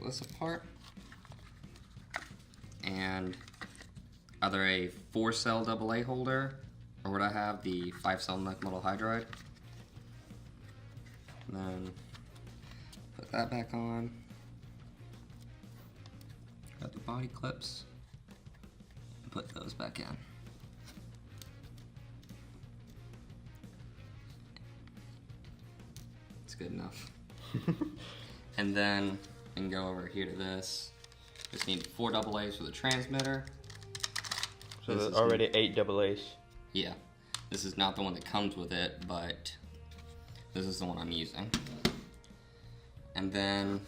this apart. And either a 4-cell AA holder, or what I have, the 5-cell metal hydride. And then put that back on. Got the body clips. And put those back in. It's good enough. And then we can go over here to this. Just need 4 AA's for the transmitter. So there's already 8 AA's. Yeah. This is not the one that comes with it, but this is the one I'm using. And then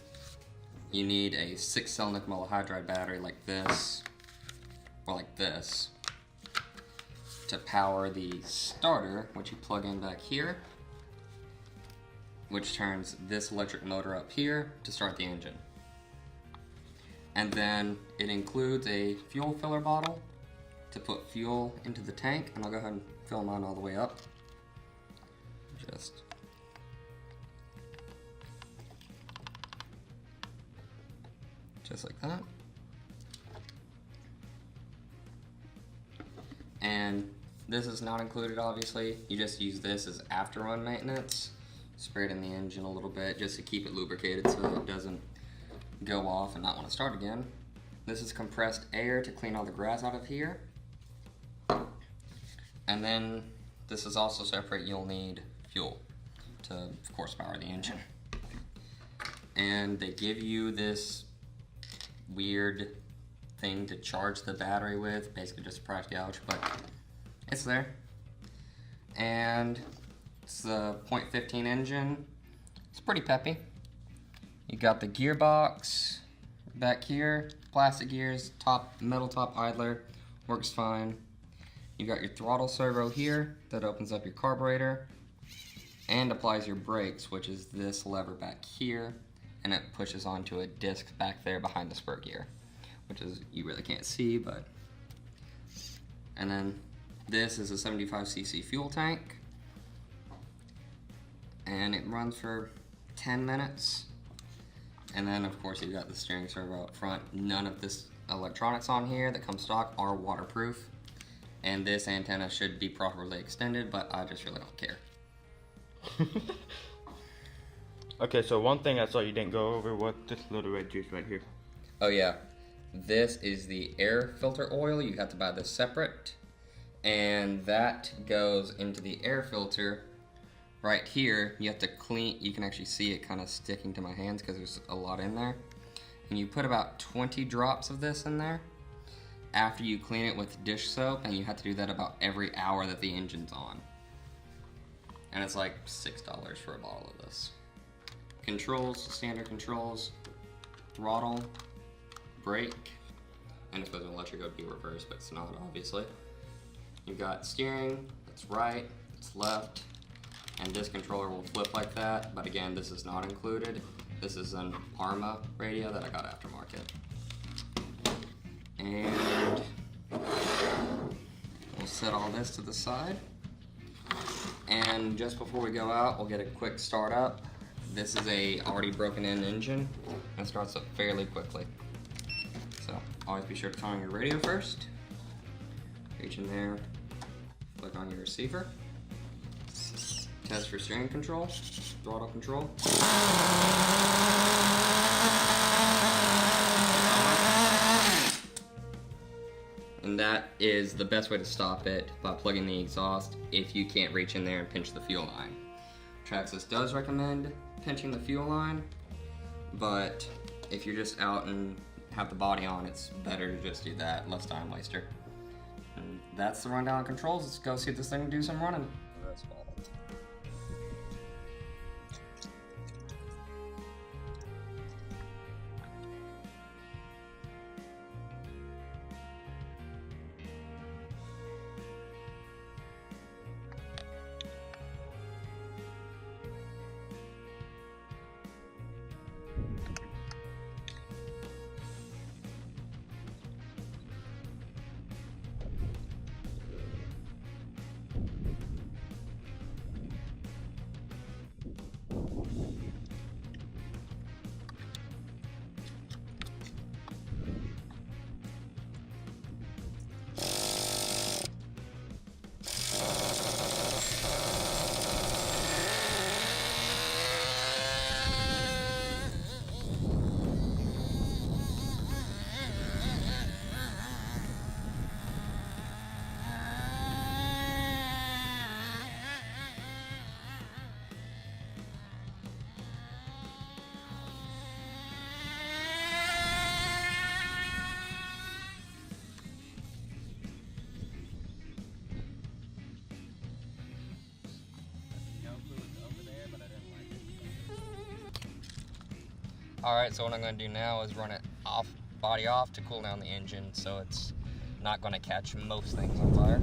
you need a 6-cell nickel hydride battery like this, or like this, to power the starter, which you plug in back here, which turns this electric motor up here to start the engine. And then it includes a fuel filler bottle to put fuel into the tank, and I'll go ahead and fill mine all the way up. Just like that. And this is not included, obviously. You just use this as after run maintenance. Spray it in the engine a little bit just to keep it lubricated so that it doesn't go off and not want to start again. This is compressed air to clean all the grass out of here. And then this is also separate. You'll need fuel to, of course, power the engine. And they give you this weird thing to charge the battery with, basically just a price gouge, but it's there. And it's the .15 engine. It's pretty peppy. You got the gearbox back here, plastic gears, metal top idler, works fine. You got your throttle servo here that opens up your carburetor and applies your brakes, which is this lever back here, and it pushes onto a disc back there behind the spur gear, which is, you really can't see, but. And then this is a 75cc fuel tank, and it runs for 10 minutes. And then of course you've got the steering servo up front. None of this electronics on here that comes stock are waterproof. And this antenna should be properly extended, but I just really don't care. Okay, so one thing I saw you didn't go over was this little red juice right here. Oh yeah, this is the air filter oil. You have to buy this separate. And that goes into the air filter right here. You have to clean, you can actually see it kind of sticking to my hands because there's a lot in there. And you put about 20 drops of this in there after you clean it with dish soap, and you have to do that about every hour that the engine's on. And it's like $6 for a bottle of this. Controls, standard controls, throttle, brake, and if it was an electric it would be reversed, but it's not, obviously. You've got steering, that's right, it's left, and this controller will flip like that, but again, this is not included. This is an Parma radio that I got aftermarket. And we'll set all this to the side. And just before we go out, we'll get a quick start up. This is a already broken in engine and starts up fairly quickly. So always be sure to turn on your radio first. Reach in there, click on your receiver. Test for steering control, throttle control. And that is the best way to stop it, by plugging the exhaust if you can't reach in there and pinch the fuel line. Traxxas does recommend pinching the fuel line, but if you're just out and have the body on, it's better to just do that, less time waster. And that's the rundown on controls. Let's go see this thing do some running. Alright, so what I'm going to do now is run it off, body off, to cool down the engine so it's not going to catch most things on fire.